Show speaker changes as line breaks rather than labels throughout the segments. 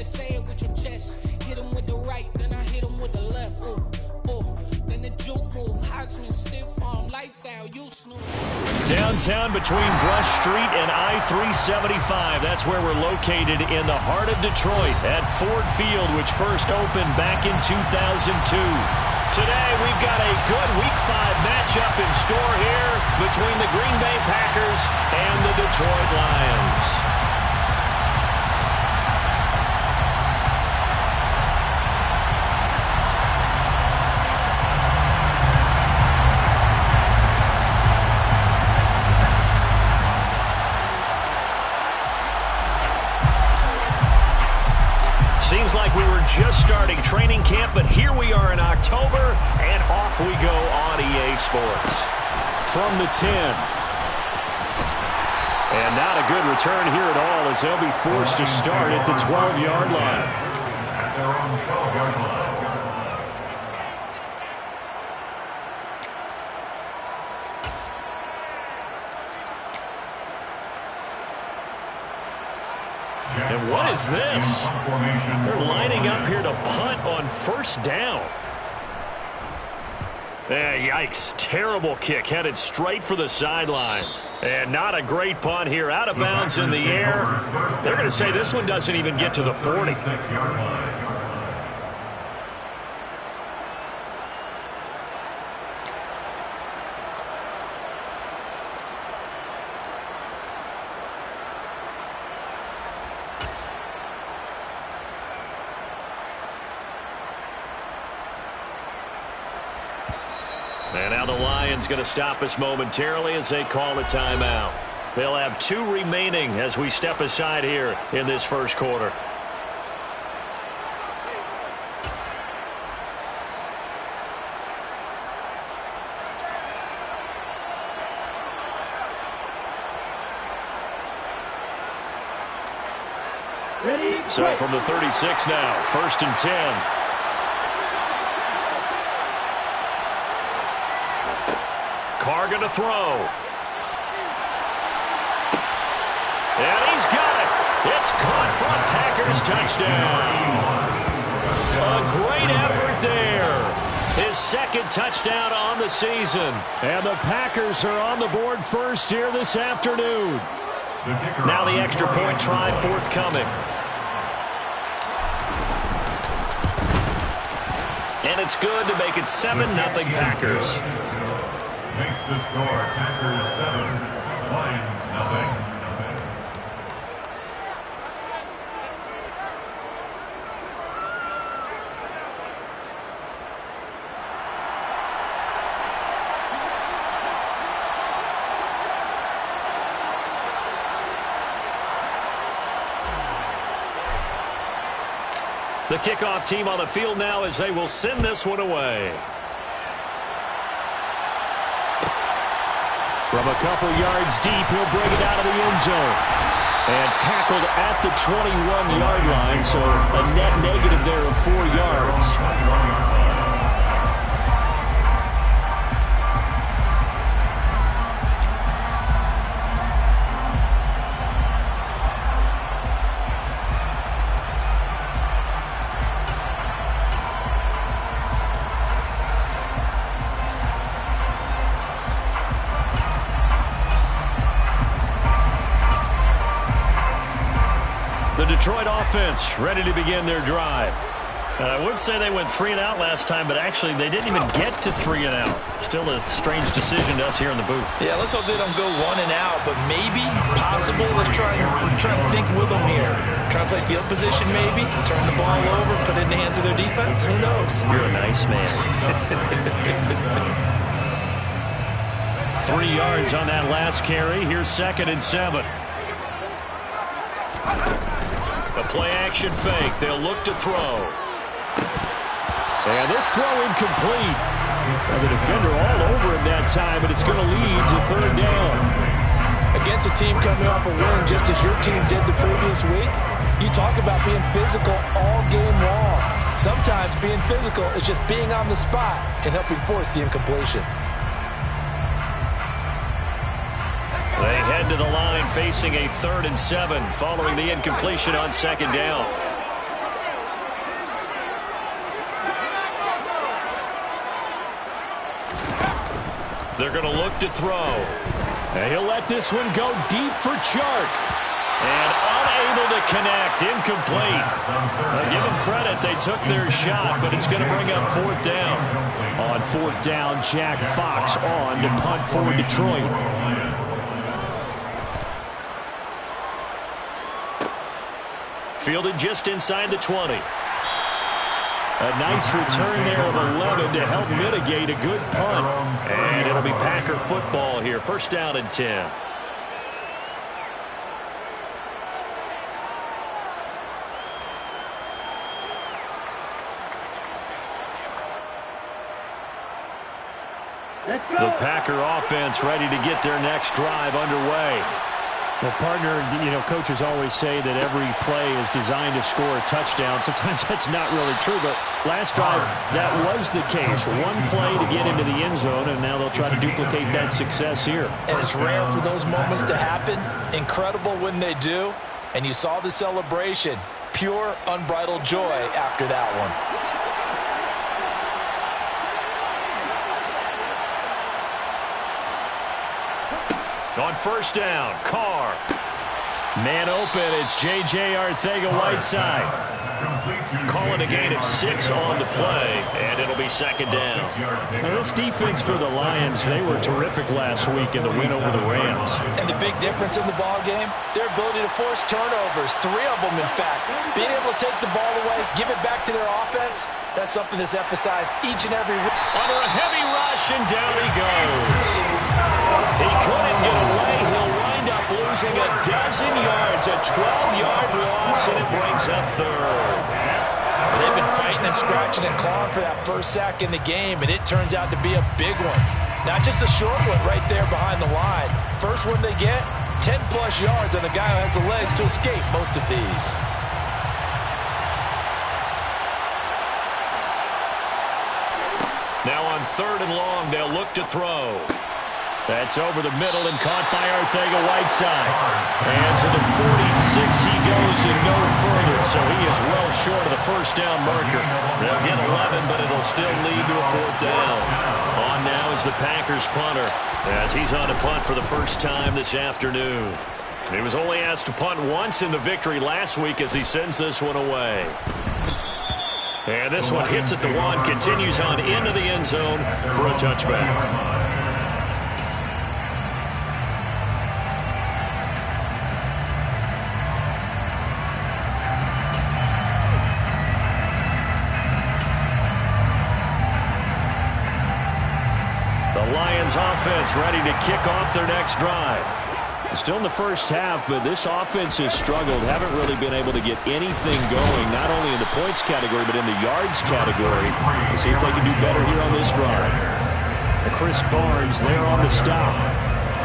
to say it with your chest. Hit him with the right, then I hit him with the left. Then the juke move, Heisman, stiff arm, lights out, you snooze.
Downtown between Brush Street and I-375. That's where we're located in the heart of Detroit at Ford Field, which first opened back in 2002. Today, we've got a good Week 5 matchup in store here between the Green Bay Packers and the Detroit Lions. Seems like we were just starting training camp, but here we are in October, and off we go on EA Sports. From the 10. And not a good return here at all, as they'll be forced to start at the 12-yard line.
At their own 12-yard line.
And what is this? They're lining up here to punt on first down. Yikes. Terrible kick headed straight for the sidelines. And not a great punt here. Out of bounds in the air. They're going to say this one doesn't even get to the 40. And now the Lions going to stop us momentarily as they call a timeout. They'll have 2 remaining as we step aside here in this first quarter. So from the 36 now, 1st and 10. Carr going to throw. And he's got it. It's caught for a Packers touchdown. A great effort there. His 2nd touchdown on the season. And the Packers are on the board first here this afternoon. Now the extra point try forthcoming. And it's good to make it 7-0 Packers.
Makes the score Packers 7, Lions nothing.
The kickoff team on the field now as they will send this one away. From a couple yards deep, he'll bring it out of the end zone. And tackled at the 21-yard line, so a net negative there of 4 yards. The Detroit offense ready to begin their drive. And I would say they went 3 and out last time, but actually they didn't even get to 3 and out. Still a strange decision to us here in the booth.
Yeah, let's hope they don't go 1 and out, but maybe, possible. Let's try and think with them here. Try to play field position maybe, turn the ball over, put it in the hands of their defense. Who knows?
You're a nice man. 3 yards on that last carry. Here's 2nd and 7. A play-action fake. They'll look to throw. And this throw incomplete. And the defender all over him that time, but it's going to lead to 3rd down.
Against a team coming off a win just as your team did the previous week, you talk about being physical all game long. Sometimes being physical is just being on the spot and helping force the incompletion.
They head to the line facing a 3rd and 7 following the incompletion on 2nd down. They're going to look to throw. And he'll let this one go deep for Chark. And unable to connect. Incomplete. Give them credit. They took their shot, but it's going to bring up 4th down. On 4th down, Jack Fox on to punt for Detroit. Fielded just inside the 20. A nice return there of 11 to help mitigate a good punt. And it'll be Packer football here. 1st down and 10. The Packer offense ready to get their next drive underway.
Well, partner, coaches always say that every play is designed to score a touchdown. Sometimes that's not really true, but last drive, that was the case. One play to get into the end zone, and now they'll try to duplicate that success here.
And it's rare for those moments to happen. Incredible when they do. And you saw the celebration. Pure, unbridled joy after that one.
On 1st down, Carr. Man open, it's J.J. Arcega-Whiteside. Calling a gain of 6 on the play, and it'll be 2nd down.
Now, this defense for the Lions, they were terrific last week in the win over the Rams.
And the big difference in the ball game, their ability to force turnovers, 3 of them, in fact. Being able to take the ball away, give it back to their offense, that's something that's emphasized each and every week.
Under a heavy rush, and down he goes. He couldn't get away. He'll wind up losing a dozen yards, a 12-yard loss, and it brings up 3rd.
They've been fighting and scratching and clawing for that first sack in the game, and it turns out to be a big one. Not just a short one right there behind the line. First one they get, 10-plus yards, and a guy who has the legs to escape most of these.
Now on 3rd and long, they'll look to throw. That's over the middle and caught by Arcega-Whiteside. And to the 46 he goes and no further, so he is well short of the 1st down marker. They'll get 11, but it'll still lead to a 4th down. On now is the Packers punter, as he's on to punt for the first time this afternoon. He was only asked to punt once in the victory last week as he sends this one away. And this one hits at the 1, continues on into the end zone for a touchback. The Lions offense ready to kick off their next drive.
Still in the first half, but this offense has struggled. Haven't really been able to get anything going, not only in the points category, but in the yards category. Let's see if they can do better here on this drive. Chris Barnes there on the stop.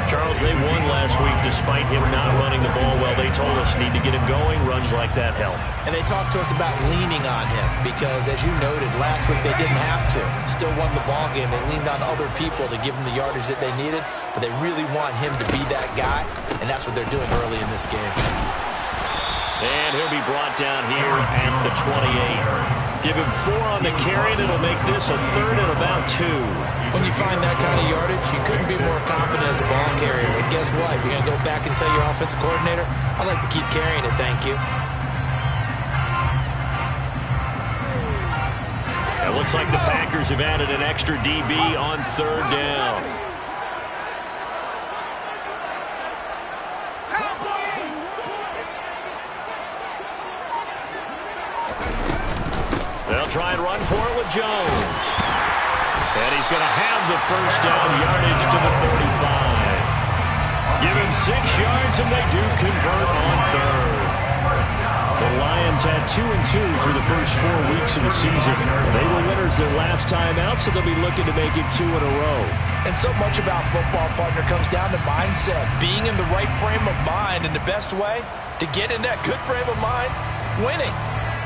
Charles, they won last week despite him not running the ball well. They told us need to get him going. Runs like that help.
And they talked to us about leaning on him because, as you noted, last week they didn't have to. Still won the ball game. They leaned on other people to give them the yardage that they needed, but they really want him to be that guy, and that's what they're doing early in this game.
And he'll be brought down here at the 28. Give him 4 on the carry, and it'll make this a 3rd and about 2.
When you find that kind of yardage, you couldn't be more confident as a ball carrier. And guess what? You're going to go back and tell your offensive coordinator, I'd like to keep carrying it, thank you.
It looks like the Packers have added an extra DB on 3rd down. They'll try and run for it with Jones. And he's going to have the first down, yardage to the 45. Give him 6 yards, and they do convert on 3rd.
The Lions had 2-2 through the first 4 weeks of the season. They were winners their last time out, so they'll be looking to make it 2 in a row.
And so much about football, partner, comes down to mindset. Being in the right frame of mind, and the best way to get in that good frame of mind, winning.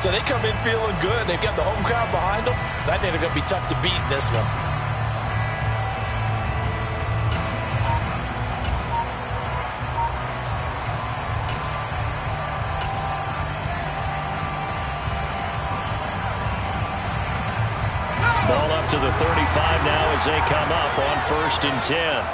So they come in feeling good. They've got the home crowd behind them. I think they're going to be tough to beat in this one.
Ball up out to the 35 now as they come up on 1st and 10.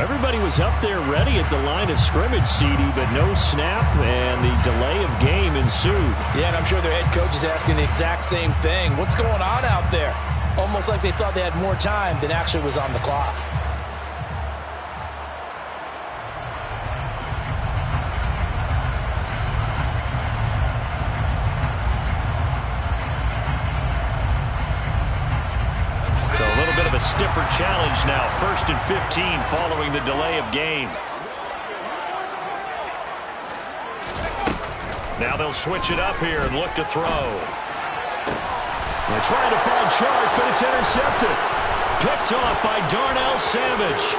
Everybody was up there ready at the line of scrimmage, CD, but no snap, and the delay of game ensued.
Yeah, and I'm sure their head coach is asking the exact same thing. What's going on out there? Almost like they thought they had more time than actually was on the clock.
So a little bit of a stiffer challenge now. 1st and 15 following the delay of game. Now they'll switch it up here and look to throw. They're trying to find Chark, but it's intercepted. Picked off by Darnell Savage.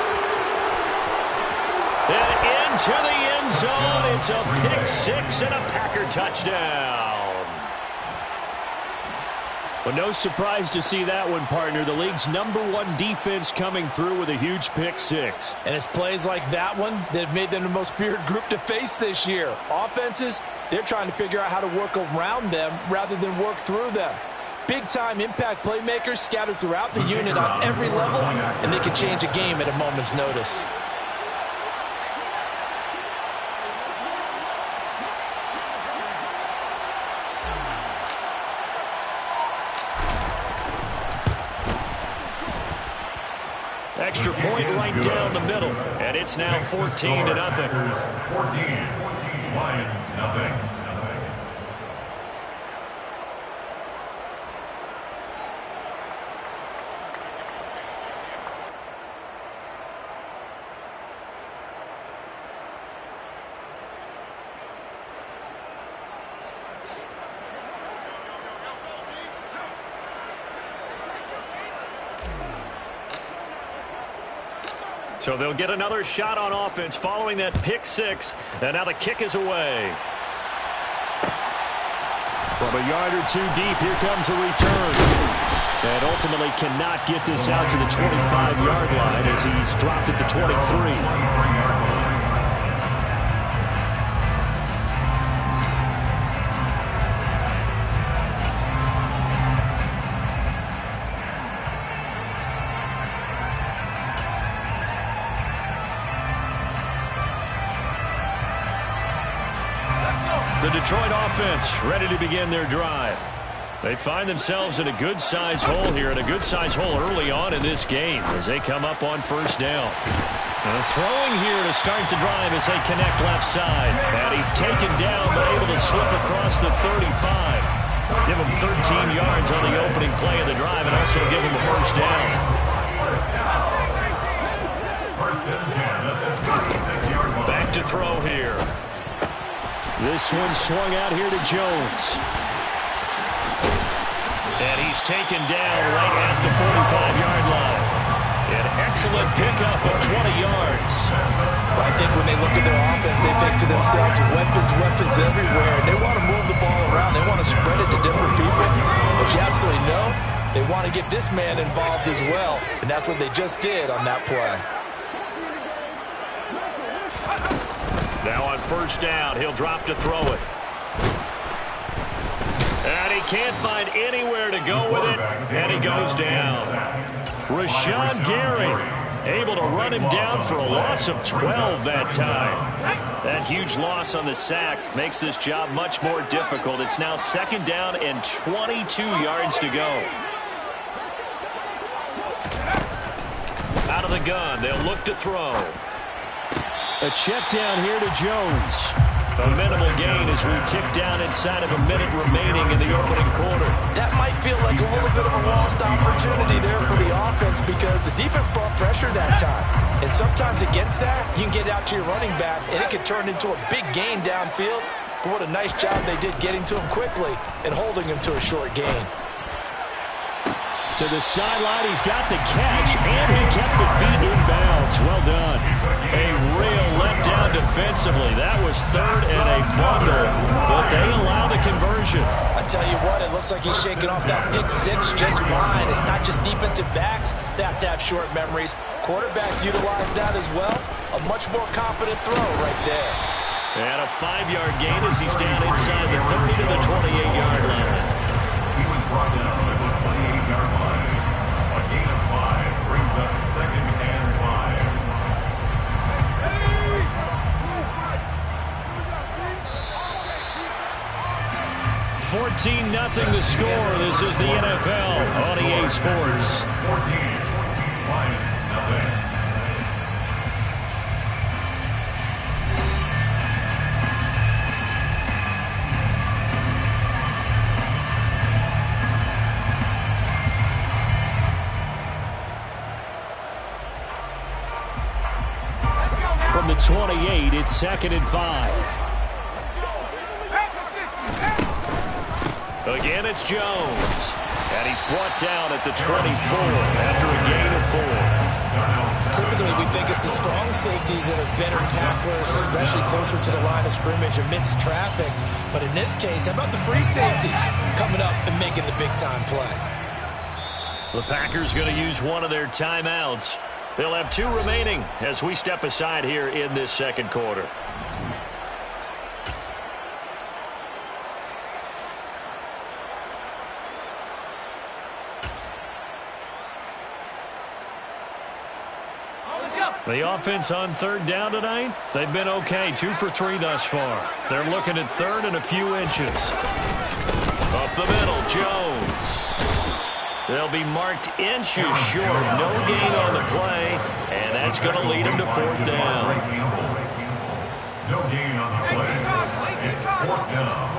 And into the end zone. It's a pick six and a Packer touchdown.
Well, no surprise to see that one, partner. The league's #1 defense coming through with a huge pick six.
And it's plays like that one that have made them the most feared group to face this year. Offenses, they're trying to figure out how to work around them rather than work through them. Big-time impact playmakers scattered throughout the unit on every level, and they can change a game at a moment's notice.
Extra point right down the middle, and it's now 14-0.
14, Lions nothing.
So they'll get another shot on offense following that pick six. And now the kick is away.
From a yard or two deep, here comes a return. And ultimately cannot get this out to the 25-yard line as he's dropped at the 23.
The Detroit offense ready to begin their drive. They find themselves in a good-sized hole here, and a good-sized hole early on in this game as they come up on 1st down. And throwing here to start the drive as they connect left side. And he's taken down but able to slip across the 35. Give him 13 yards on the opening play of the drive and also give him a 1st down.
1st and 10 at the 36-yard line.
Back to throw here.
This one swung out here to Jones.
And he's taken down right at the 45-yard line. An excellent pickup of 20 yards.
Well, I think when they look at their offense, they think to themselves, weapons everywhere. And they want to move the ball around. They want to spread it to different people. But you absolutely know they want to get this man involved as well. And that's what they just did on that play.
Now on 1st down, he'll drop to throw it. And he can't find anywhere to go with it, and he goes down. Rashawn Gary able to run him down for a loss of 12 that time. That huge loss on the sack makes this job much more difficult. It's now 2nd down and 22 yards to go. Out of the gun, they'll look to throw.
A check down here to Jones.
A minimal gain as we tick down inside of a minute remaining in the opening quarter.
That might feel like a little bit of a lost opportunity there for the offense because the defense brought pressure that time. And sometimes against that, you can get out to your running back, and it can turn into a big gain downfield. But what a nice job they did getting to him quickly and holding him to a short gain.
To the sideline, he's got the catch, and he kept the feet in bounds. Well done.
A real letdown broke down defensively. That was third and a bundle, but they allow the conversion.
I tell you what, it looks like he's shaking off that pick six just fine. It's not just defensive backs that have to have short memories. Quarterbacks utilize that as well. A much more confident throw right there.
And a 5-yard gain as he's down inside the 30 to the 28-yard line.
He was brought down at the 28-yard line. A gain of 5 brings up 2nd and 5.
14-0 the score. This is the NFL on EA Sports.
14, Lions nothing.
From the 28, it's 2nd and 5. Again, it's Jones. And he's brought down at the 24 after a gain of 4.
Typically, we think it's the strong safeties that are better tacklers, especially closer to the line of scrimmage amidst traffic. But in this case, how about the free safety coming up and making the big-time play?
The Packers going to use one of their timeouts. They'll have 2 remaining as we step aside here in this second quarter. The offense on 3rd down tonight, they've been okay. 2 for 3 thus far. They're looking at 3rd and a few inches. Up the middle, Jones. They'll be marked inches short. No gain on the play, and that's going to lead them to 4th down.
No gain on the play. It's 4th down.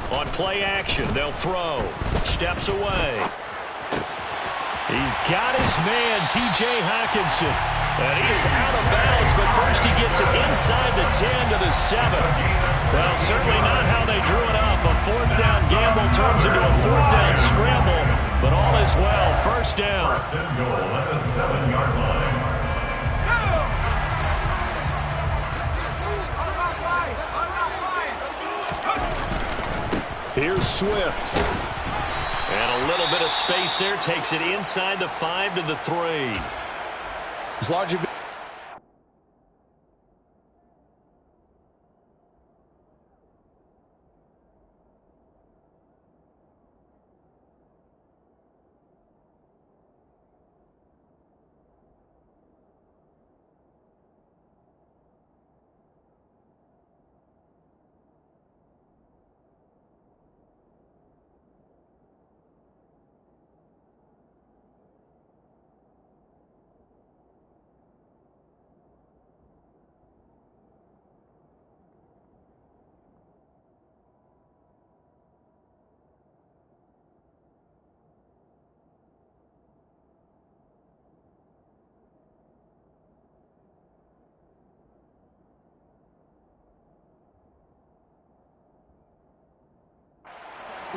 On play action, they'll throw. Steps away. He's got his man, T.J. Hockenson. And he is out of bounds, but first he gets it inside the 10 to the 7. Well, certainly not how they drew it up. A 4th down gamble turns into a 4th down scramble, but all is well. 1st down.
1st and goal at the 7-yard line.
Here's Swift. And a little bit of space there. Takes it inside the 5 to the 3.
It's largely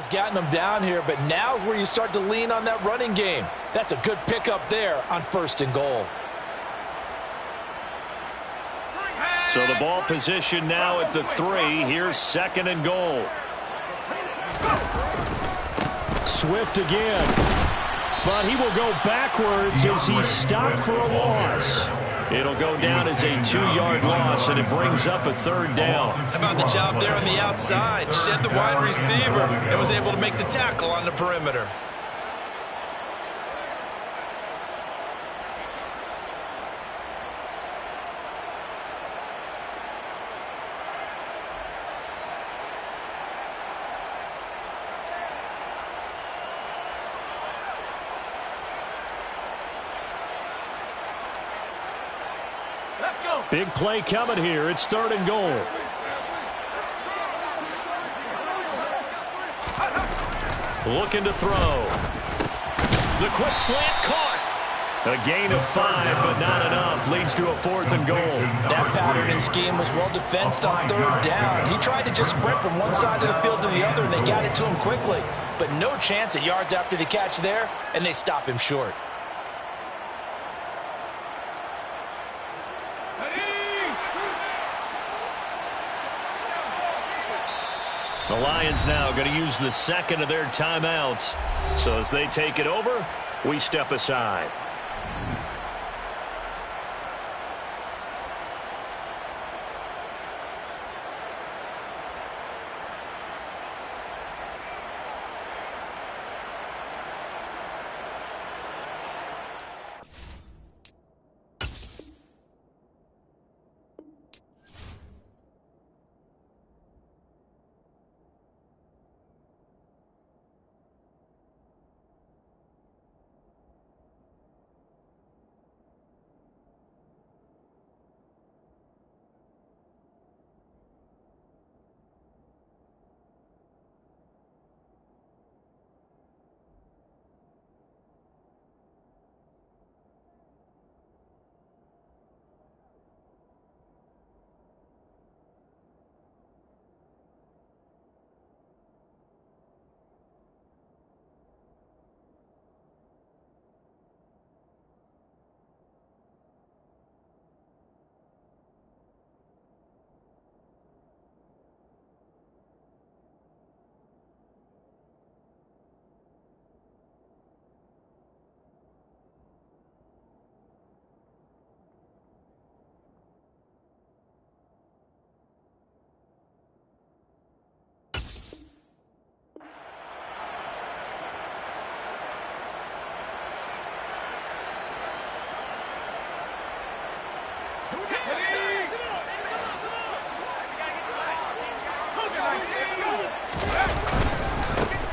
has gotten them down here, but now's where you start to lean on that running game. That's a good pickup there on 1st and goal.
So the ball position now at the 3. Here's 2nd and goal. Swift again. But he will go backwards as he stopped for a loss. It'll go down as a 2-yard loss, and it brings up a 3rd down.
How about the job there on the outside? Shed the wide receiver and was able to make the tackle on the perimeter.
Big play coming here. It's 3rd and goal. Looking to throw. The quick slant caught. A gain of 5, but not enough. Leads to a 4th and goal.
That pattern and scheme was well defensed on 3rd down. He tried to just sprint from one side of the field to the other, and they got it to him quickly. But no chance at yards after the catch there, and they stop him short.
The Lions now going to use the second of their timeouts. So as they take it over, we step aside.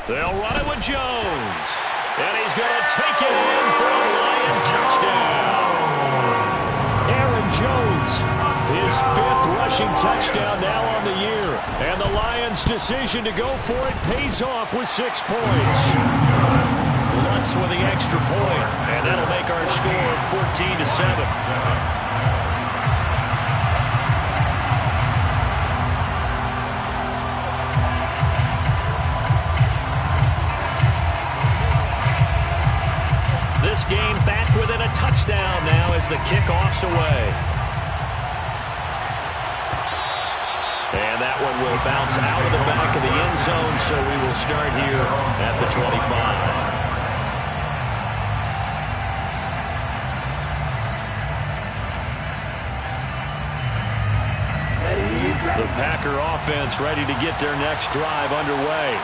They'll run it with Jones. And he's going to take it in for a Lion touchdown. Aaron Jones, his 5th rushing touchdown now on the year. And the Lions' decision to go for it pays off with 6 points. Lutz with the extra point. And that'll make our score 14-7. Game back within a touchdown now as the kickoff's away. And that one will bounce out of the back of the end zone, so we will start here at the 25. The Packer offense ready to get their next drive underway.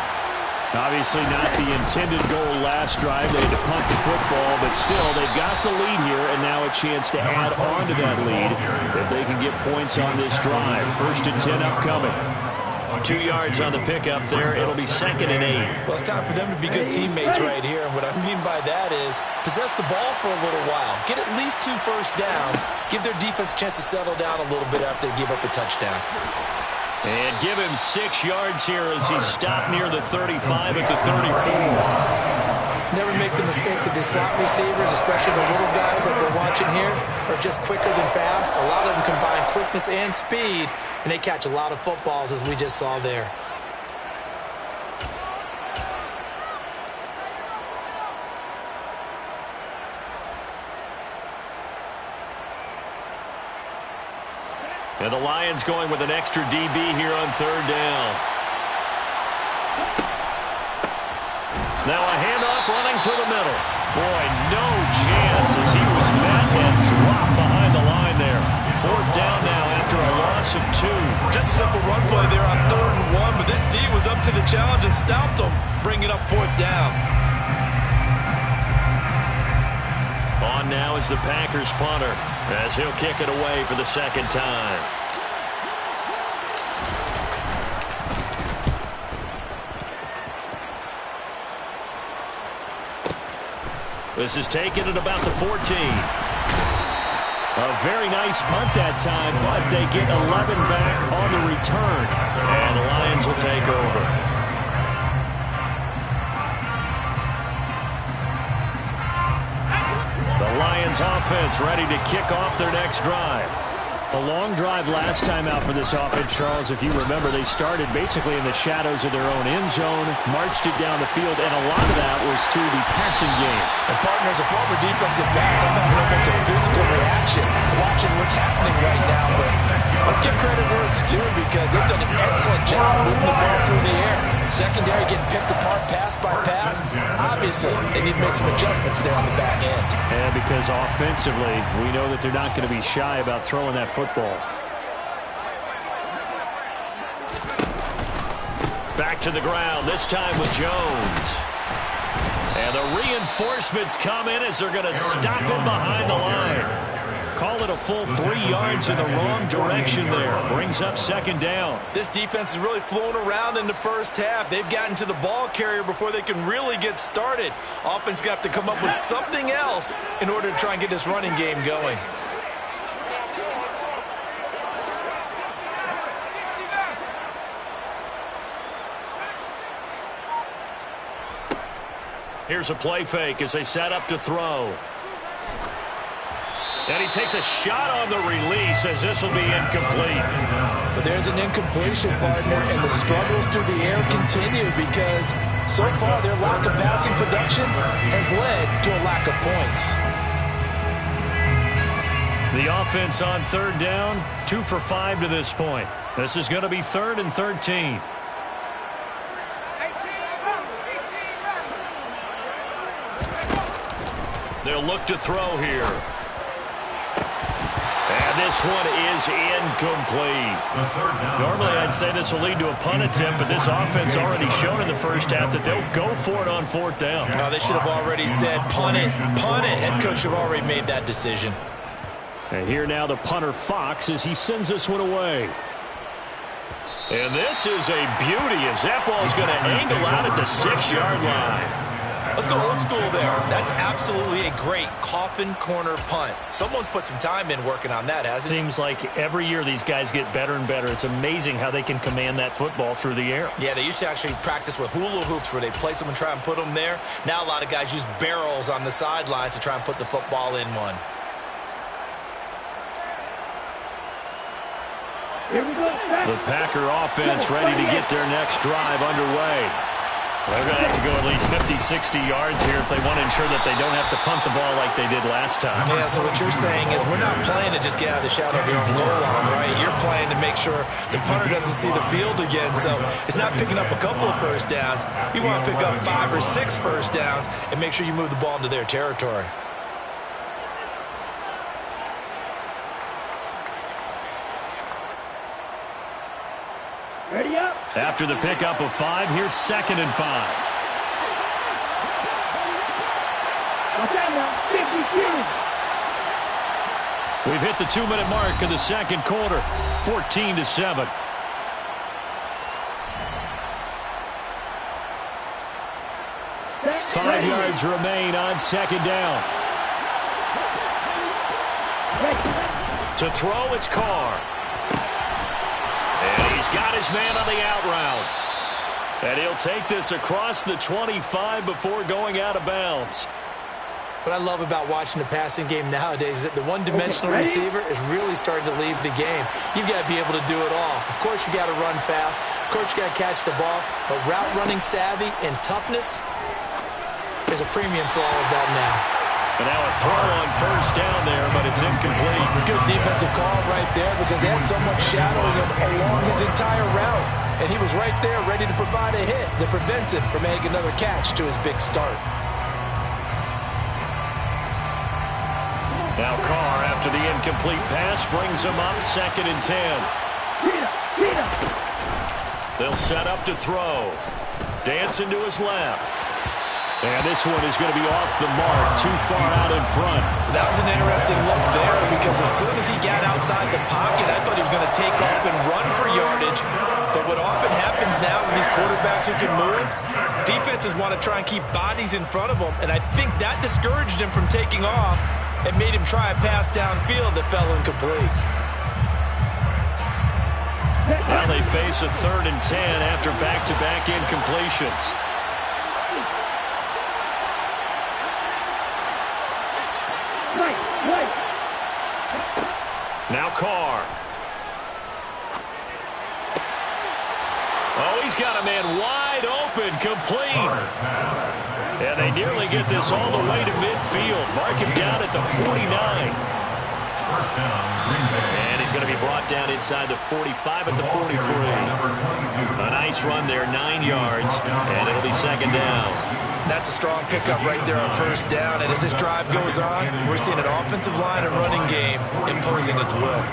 Obviously not the intended goal last drive. They had to punt the football, but still, they've got the lead here, and now a chance to add on to that lead if they can get points on this drive. 1st and 10 upcoming. 2 yards on the pickup there. It'll be 2nd and 8.
Well, it's time for them to be good teammates right here, and what I mean by that is possess the ball for a little while. Get at least 2 first downs. Give their defense a chance to settle down a little bit after they give up a touchdown.
And give him 6 yards here as he's stopped near the 35 at the 34.
Never make the mistake that the slot receivers, especially the little guys that we're watching here, are just quicker than fast. A lot of them combine quickness and speed, and they catch a lot of footballs, as we just saw there.
And the Lions going with an extra DB here on 3rd down. Now a handoff running through the middle. Boy, no chance as he was met and dropped behind the line there. 4th down now after a loss of 2.
Just a simple run play there on 3rd and 1, but this D was up to the challenge and stopped him, bringing up 4th down.
On now is the Packers punter as he'll kick it away for the 2nd time. This is taken at about the 14. A very nice punt that time, but they get 11 back on the return. And the Lions will take over. Dolphins offense ready to kick off their next drive. A long drive last time out for this offense, Charles. If you remember, they started basically in the shadows of their own end zone, marched it down the field, and a lot of that was through the passing game.
And partners, a former defensive back, I'm having almost a physical reaction watching what's happening right now. But let's give credit where it's due because they've done an excellent job moving the ball through the air. Secondary getting picked apart pass by pass. Obviously, they need to make some adjustments there on the back end.
And because offensively, we know that they're not going to be shy about throwing that football. Back to the ground, this time with Jones. And the reinforcements come in as they're going to stop him behind the line. Call it a full 3 yards in the wrong direction there. Brings up second down.
This defense is really flown around in the first half. They've gotten to the ball carrier before they can really get started. Offense got to come up with something else in order to try and get this running game going.
Here's a play fake as they set up to throw. And he takes a shot on the release as this will be incomplete.
But there's an incompletion, partner, and the struggles through the air continue because so far their lack of passing production has led to a lack of points.
The offense on third down, 2 for 5 to this point. This is going to be 3rd and 13. They'll look to throw here. And this one is incomplete. Normally, I'd say this will lead to a punt attempt, but this offense already shown in the first half that they'll go for it on 4th down.
Oh, they should have already said, punt it, punt it. Head coach have already made that decision.
And here now the punter, Fox, as he sends this one away. And this is a beauty as that ball's going to angle out at the 6-yard line.
Let's go old school there. That's absolutely a great coffin corner punt. Someone's put some time in working on that, hasn't it?
Seems like every year these guys get better and better. It's amazing how they can command that football through the air.
Yeah, they used to actually practice with hula hoops where they place them and try and put them there. Now a lot of guys use barrels on the sidelines to try and put the football in one.
The Packer offense ready to get their next drive underway. They're going to have to go at least 50, 60 yards here if they want to ensure that they don't have to punt the ball like they did last time.
Yeah, so what you're saying is we're not playing to just get out of the shadow of your own goal line, right? You're playing to make sure the punter doesn't see the field again. So it's not picking up a couple of first downs. You want to pick up 5 or 6 first downs and make sure you move the ball into their territory.
Ready up.
After the pickup of 5, here's 2nd and 5.
Okay, now, 50
We've hit the 2-minute mark of the second quarter, 14-7. Five yards remain on 2nd down. To throw, it's Carr. And he's got his man on the out route. And he'll take this across the 25 before going out of bounds.
What I love about watching the passing game nowadays is that the one-dimensional receiver is really starting to leave the game. You've got to be able to do it all. Of course, you got to run fast. Of course, you got to catch the ball. But route running savvy and toughness is a premium for all of that now.
And now a throw on 1st down there, but it's incomplete.
Good defensive call right there because they had someone shadowing him along his entire route. And he was right there ready to provide a hit that prevents him from making another catch to his big start.
Now Carr, after the incomplete pass, brings him up 2nd and 10. They'll set up to throw. Dancing to his left. And this one is going to be off the mark, too far out in front.
That was an interesting look there because as soon as he got outside the pocket, I thought he was going to take off and run for yardage. But what often happens now with these quarterbacks who can move, defenses want to try and keep bodies in front of them, and I think that discouraged him from taking off and made him try a pass downfield that fell incomplete.
Now they face a 3rd and 10 after back-to-back incompletions.
Right.
Now Carr. Oh, he's got a man wide open, complete. And they nearly get this all the way to midfield. Mark him down at the 49. And he's going to be brought down inside the 45 at the 43. A nice run there, 9 yards, and it'll be second down.
That's a strong pickup right there on first down. And as this drive goes on, we're seeing an offensive line and running game imposing its will.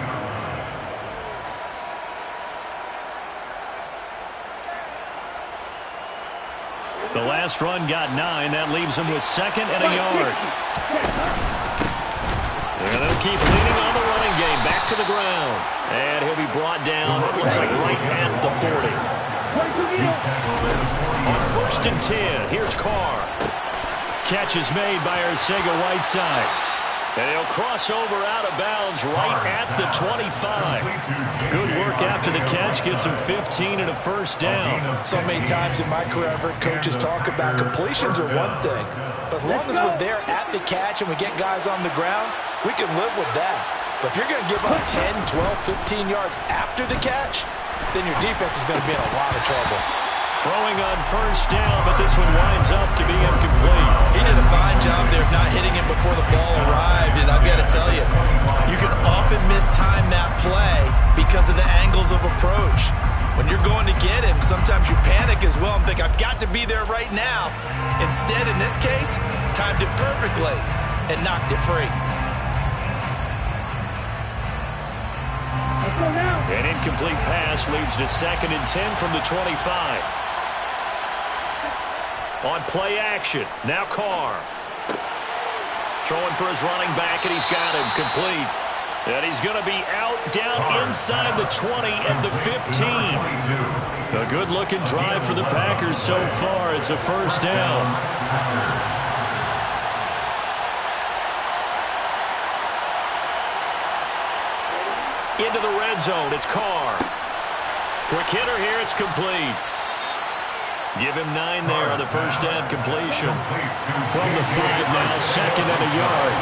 The last run got 9. That leaves him with second and a yard. And they'll keep leaning on the running game. Back to the ground. And he'll be brought down, it looks like right at the 40. On 1st and 10, here's Carr. Catch is made by Arcega-Whiteside. And he'll cross over out of bounds right at the 25. Good work after the catch. Gets him 15 and a first down.
So many times in my career, I've heard coaches talk about completions are one thing. But as long as we're there at the catch and we get guys on the ground, we can live with that. But if you're going to give up 10, 12, 15 yards after the catch, then your defense is going to be in a lot of trouble.
Throwing on first down, but this one winds up to be incomplete.
He did a fine job there of not hitting him before the ball arrived, and I've got to tell you, you can often mistime that play because of the angles of approach. When you're going to get him, sometimes you panic as well and think, I've got to be there right now. Instead, in this case, timed it perfectly and knocked it free.
An incomplete pass leads to 2nd and 10 from the 25. On play action, now Carr. Throwing for his running back, and he's got him complete. And he's going to be out down inside the 20 and the 15. A good-looking drive for the Packers so far. It's a first down. Into the red zone, it's Carr. Quick hitter here, it's complete. Give him 9 there on the first down completion. From the 5 now, 2nd and a yard.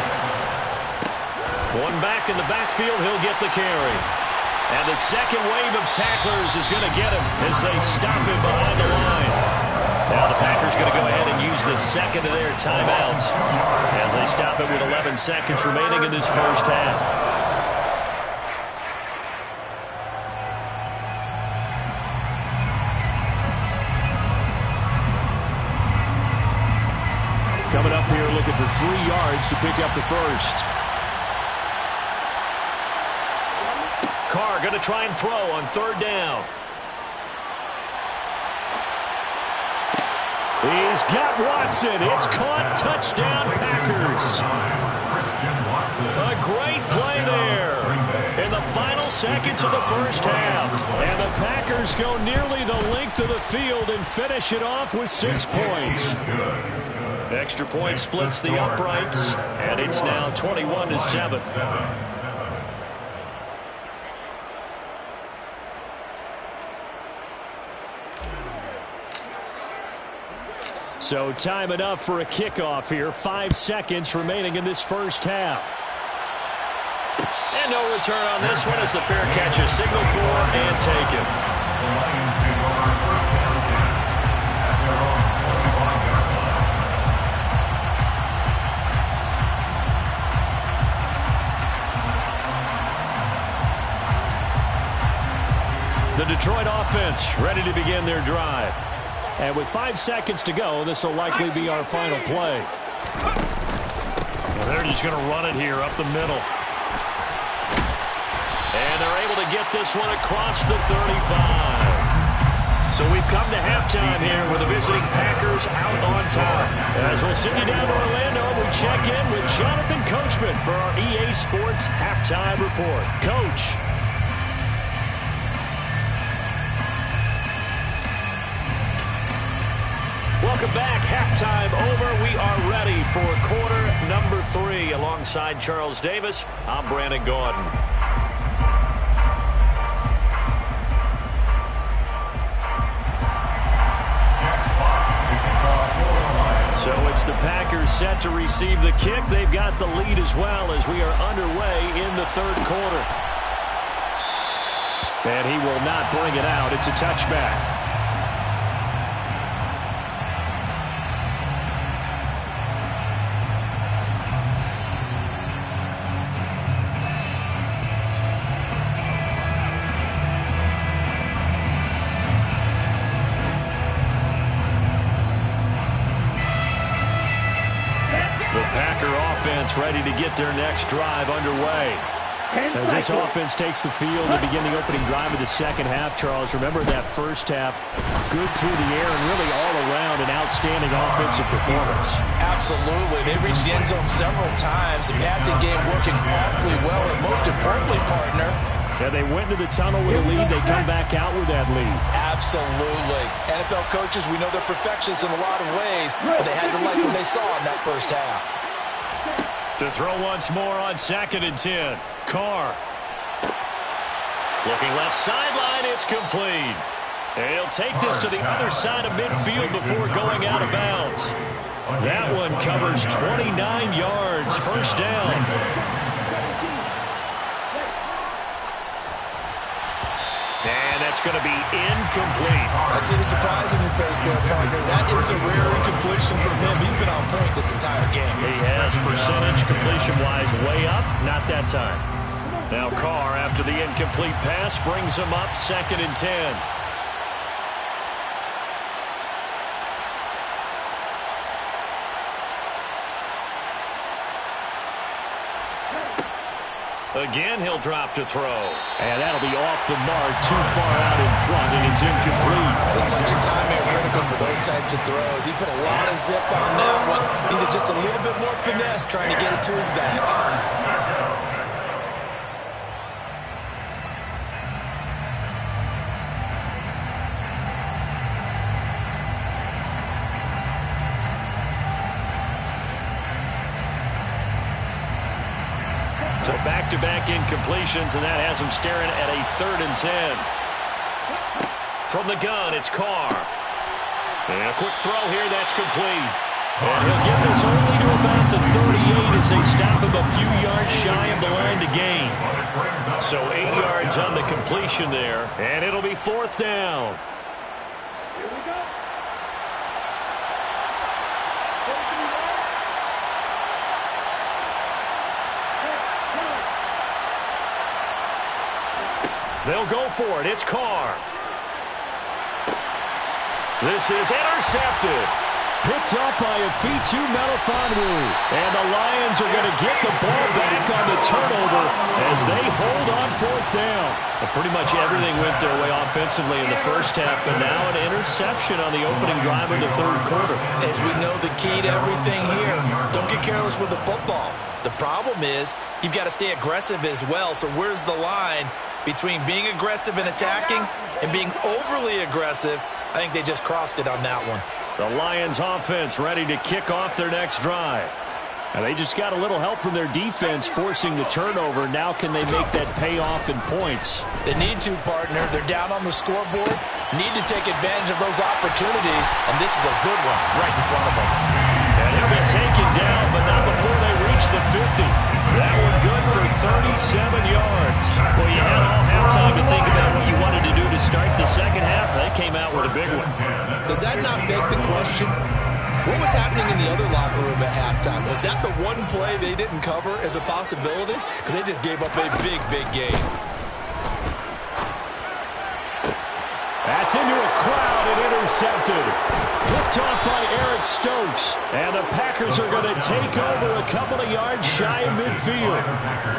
One back in the backfield, he'll get the carry. And the second wave of tacklers is going to get him as they stop him behind the line. Now the Packers going to go ahead and use the second of their timeouts as they stop it with 11 seconds remaining in this first half. Coming up here looking for 3 yards to pick up the first. Carr going to try and throw on 3rd down. He's got Watson. It's caught. Touchdown, Packers. A great play there in the final seconds of the first half. And the Packers go nearly the length of the field and finish it off with 6 points. Extra point splits the uprights, and it's now 21-7. So time enough for a kickoff here. 5 seconds remaining in this first half. And no return on this one as the fair catch is signaled for and taken. The Detroit offense ready to begin their drive. And with 5 seconds to go, this will likely be our final play. Well, they're just going to run it here up the middle. And they're able to get this one across the 35. So we've come to halftime here with the visiting Packers out on top. As we'll send you down to Orlando, we check in with Jonathan Coachman for our EA Sports Halftime Report. Coach. Welcome back. Halftime over. We are ready for quarter number 3. Alongside Charles Davis, I'm Brandon Gaudin. So it's the Packers set to receive the kick. They've got the lead as well as we are underway in the third quarter.
And he will not bring it out. It's a touchback. The Packer offense ready to get their next drive underway. As this offense takes the field to begin the opening drive of the second half, Charles, remember that first half, good through the air and really all around an outstanding offensive performance.
Absolutely. They reached the end zone several times. The passing game working awfully well, and most importantly, partner,
yeah, they went to the tunnel with a lead. They come back out with that lead.
Absolutely. NFL coaches, we know they're perfectionists in a lot of ways, but they had to like what they saw in that first half.
To throw once more on 2nd and 10. Carr. Looking left sideline. It's complete. And he'll take this to the other side of midfield before going out of bounds. That one covers 29 yards. First down. And that's going to be incomplete.
I see the surprise in your face there, partner. That is a rare incompletion from him. He's been on point this entire game.
He has percentage completion-wise way up. Not that time. Now Carr, after the incomplete pass, brings him up 2nd and 10. Again, he'll drop to throw.
And that'll be off the mark, too far out in front, and it's incomplete.
The touch and time are critical for those types of throws. He put a lot of zip on that one. Needed just a little bit more finesse trying to get it to his back.
So back-to-back incompletions, and that has him staring at a 3rd and 10. From the gun, it's Carr. And a quick throw here, that's complete. And he'll get this only to about the 38 as they stop him a few yards shy of the line to gain. So 8 yards on the completion there, and it'll be 4th down. They'll go for it. It's Carr. This is intercepted.
Picked up by Afitu Melifonwu. And the Lions are going to get the ball back on the turnover as they hold on 4th down.
Well, pretty much everything went their way offensively in the first half, but now an interception on the opening drive of the 3rd quarter.
As we know, the key to everything here, don't get careless with the football. The problem is you've got to stay aggressive as well. So where's the line between being aggressive and attacking and being overly aggressive? I think they just crossed it on that one.
The Lions offense ready to kick off their next drive.
And they just got a little help from their defense forcing the turnover. Now can they make that pay off in points?
They need to, partner. They're down on the scoreboard. Need to take advantage of those opportunities. And this is a good one right in front of them.
And he'll be taken down, but not before they reach the 50. That one good for 37 yards. Well, you had all halftime to think about what you wanted to do to start the second half. They came out with a big one.
Does that not beg the question? What was happening in the other locker room at halftime? Was that the one play they didn't cover as a possibility? Because they just gave up a big, big game.
That's into a crowd and intercepted. Picked off by Eric Stokes. And the Packers are going to take over a couple of yards shy of midfield.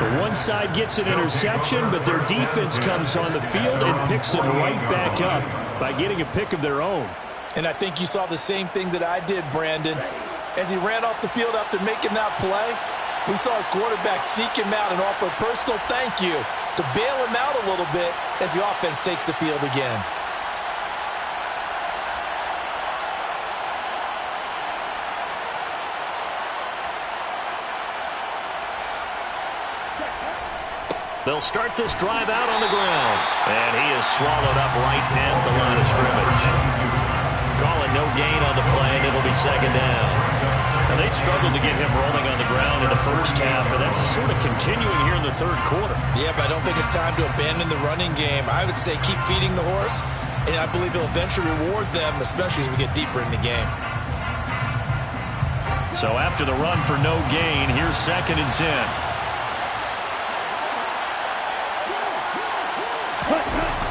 The one side gets an interception, but their defense comes on the field and picks them right back up by getting a pick of their own.
And I think you saw the same thing that I did, Brandon. As he ran off the field after making that play, we saw his quarterback seek him out and offer a personal thank you to bail him out a little bit as the offense takes the field again.
They'll start this drive out on the ground. And he is swallowed up right at the line of scrimmage. Calling no gain on the play, and it'll be 2nd down. And they they struggled to get him rolling on the ground in the first half, and that's sort of continuing here in the third quarter.
Yeah, but I don't think it's time to abandon the running game. I would say keep feeding the horse, and I believe he'll eventually reward them, especially as we get deeper in the game.
So after the run for no gain, here's 2nd and 10.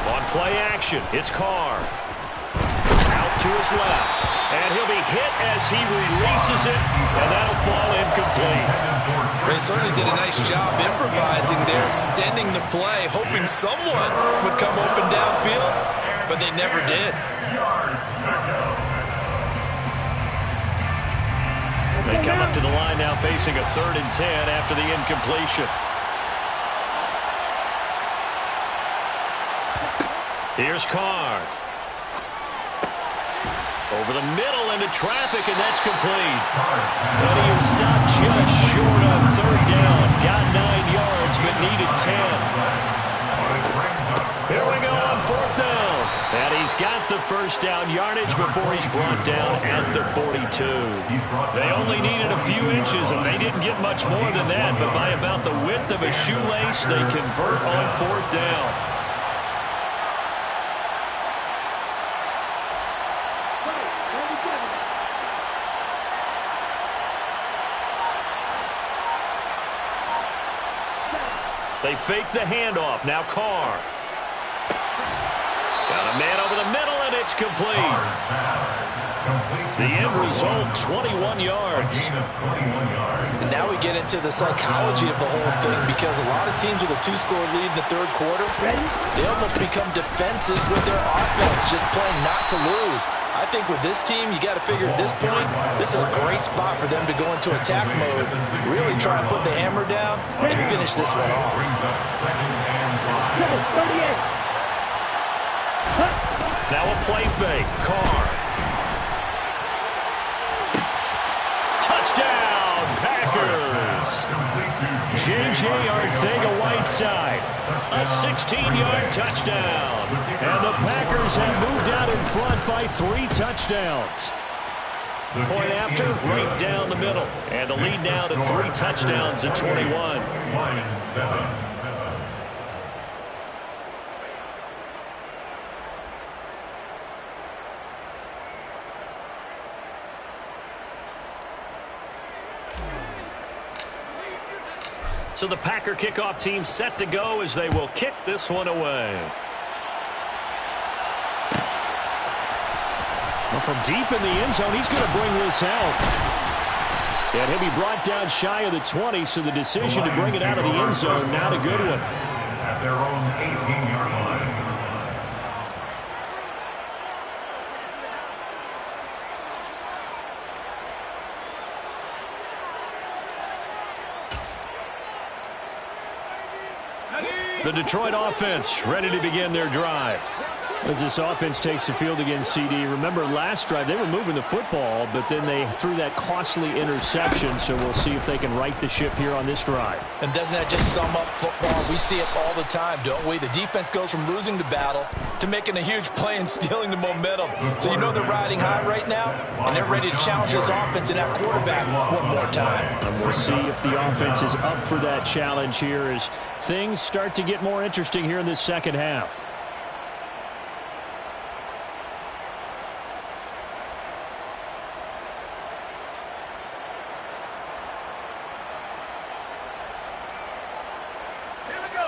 On play action, it's Carr. Out to his left. And he'll be hit as he releases it, and that'll fall incomplete.
They certainly did a nice job improvising there, extending the play, hoping someone would come open downfield, but they never did.
They come up to the line now facing a 3rd and 10 after the incompletion. Here's Carr. Over the middle into traffic, and that's complete. But he is stopped just short on 3rd down. Got 9 yards, but needed 10. Here we go on 4th down. And he's got the first down yardage before he's brought down at the 42. They only needed a few inches, and they didn't get much more than that. But by about the width of a shoelace, they convert on 4th down. They fake the handoff. Now Carr. Got a man over the middle, and it's complete. The end result, 21 yards.
And now we get into the psychology of the whole thing, because a lot of teams with a 2-score lead in the 3rd quarter, they almost become defensive with their offense, just playing not to lose. I think with this team, you got to figure at this point, this is a great spot for them to go into attack mode, really try and put the hammer down and finish this one off.
Now a play fake. Carr. Touchdown, Packers. J.J. Arcega-Whiteside. A 16-yard touchdown. And the Packers have moved out in front by 3 touchdowns. Point after, right down the middle. And the lead now to 3 touchdowns at 21. So the Packer kickoff team set to go as they will kick this one away. Well, from deep in the end zone, he's going to bring this out. And he'll be brought down shy of the 20, so the decision to bring it out of the end zone, not a good one.
At their own 18-yard line.
The Detroit offense ready to begin their drive. As this offense takes the field against CD, remember last drive they were moving the football, but then they threw that costly interception, so we'll see if they can right the ship here on this drive.
And doesn't that just sum up football? We see it all the time, don't we? The defense goes from losing the battle to making a huge play and stealing the momentum. So you know they're riding high right now, and they're ready to challenge this offense and that quarterback one more time.
And we'll see if the offense is up for that challenge here as things start to get more interesting here in this second half.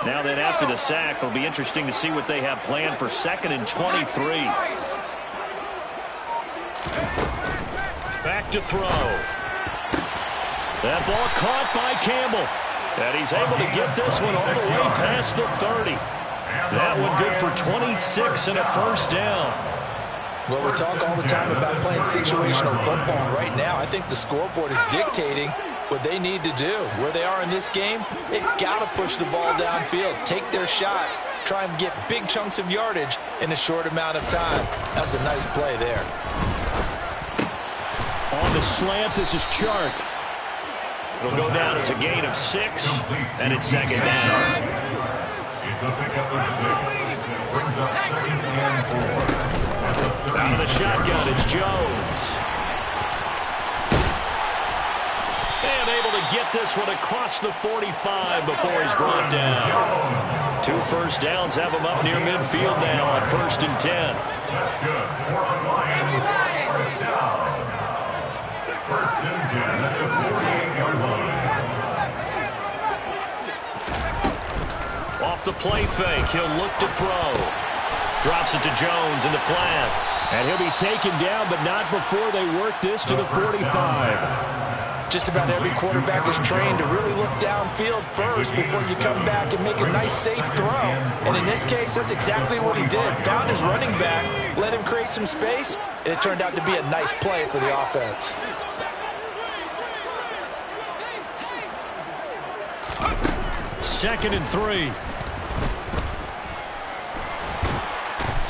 Now then, after the sack, it'll be interesting to see what they have planned for 2nd and 23. Back to throw. That ball caught by Campbell. And he's able to get this one all the way past the 30. That one good for 26 and a first down.
Well, we talk all the time about playing situational football. Right now, I think the scoreboard is dictating what they need to do. Where they are in this game, they've got to push the ball downfield, take their shots, try and get big chunks of yardage in a short amount of time. That's a nice play there.
On the slant, this is Chark. It'll go down as a gain of 6, and it's 2nd down.
It's a pickup of 6. Brings up 2nd and 4.
Out of the shotgun, it's Jones. get this one across the 45 before he's brought down. 2 first downs have him up near midfield now on 1st and 10.
That's good. 4 on Lions. First down. 1st and 10 at the 48-yard line.
Off the play fake, he'll look to throw. Drops it to Jones in the flat.
And he'll be taken down, but not before they work this to the 45.
Just about every quarterback is trained to really look downfield first before you come back and make a nice, safe throw. And in this case, that's exactly what he did. Found his running back, let him create some space, and it turned out to be a nice play for the offense.
Second and 3.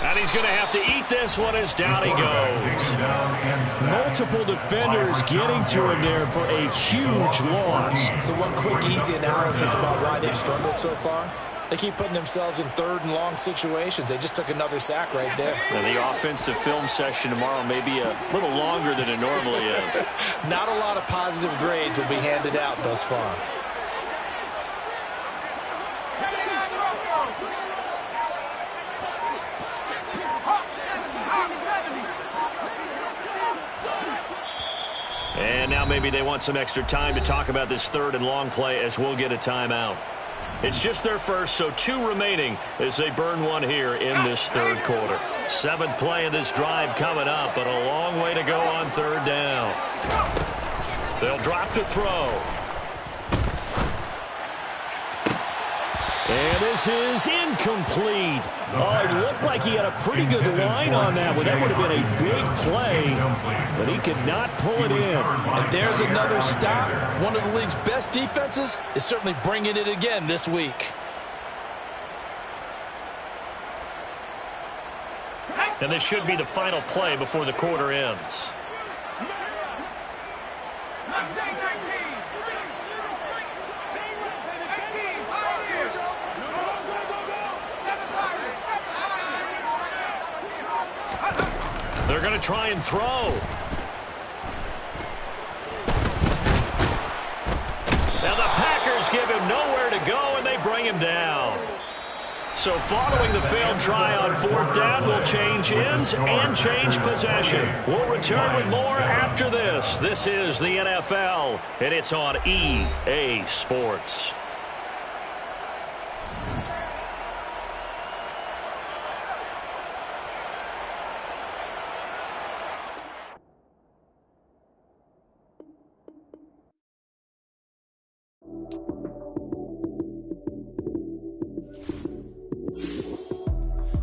And he's going to have to eat this one as down he goes.
Multiple defenders getting to him there for a huge loss.
So one quick, easy analysis about why they've struggled so far. They keep putting themselves in 3rd and long situations. They just took another sack right there.
And the offensive film session tomorrow may be a little longer than it normally is.
Not a lot of positive grades will be handed out thus far.
And now maybe they want some extra time to talk about this 3rd and long play as we'll get a timeout. It's just their first, so 2 remaining as they burn one here in this 3rd quarter. 7th play of this drive coming up, but a long way to go on 3rd down. They'll drop to throw.
And this is incomplete. Oh, it looked like he had a pretty good line on that one. That would have been a big play, but he could not pull it in.
And there's another stop. One of the league's best defenses is certainly bringing it again this week.
And this should be the final play before the quarter ends. They're going to try and throw. Now the Packers give him nowhere to go, and they bring him down. So following the failed try on 4th down, we'll change ends and change possession. We'll return with more after this. This is the NFL, and it's on EA Sports.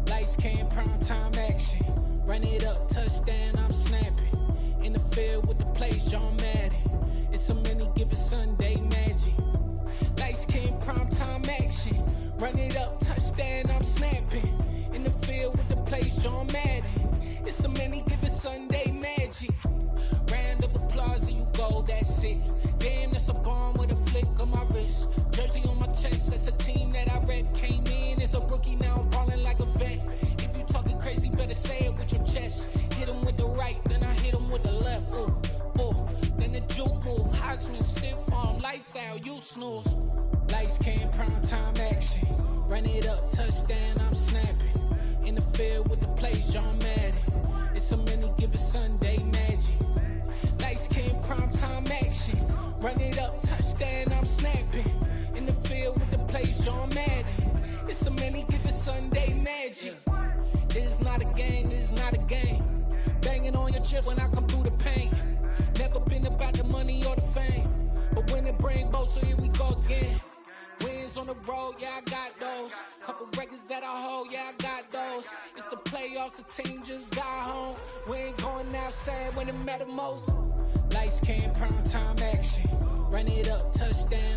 Lights, cam, prime time action. Run it up, touchdown, I'm snapping. In the field with the plays, John Madden. It's a many given Sunday magic. Lights, cam, prime time action. Run it up, touchdown, I'm snapping. In the field with the plays, John Madden. It's a many given Sunday magic. Round of applause and you go, that's it. Damn, that's a bomb with a flick on my wrist. Jersey on my chest, that's a team that I rep. Came in as a rookie, now I'm balling like a vet. If you talking crazy, better say it with your chest. Hit him with the right, then I hit him with the left. Ooh, ooh. Then the juke move, Heisman stiff arm, lights out, you snooze. Lights, cam, prime time action. Run it up, touchdown, I'm snapping. In the field with the plays, John Madden. It's a many given Sunday magic. Lights, cam, prime time action. Run it up, touchdown, I'm snapping. In the field with the plays, John Madden. It's a many given Sunday magic. This is not a game, this is not a game. Banging on your chest when I come through the pain. Never been about the money or the fame. But when it bring both, so here we go again. Wins on the road, yeah, I got those. Couple records that I hold, yeah, I got those. It's the playoffs, the team just got home. We ain't going outside when it matter most. Lights, cam, prime time action. Run it up, touchdown,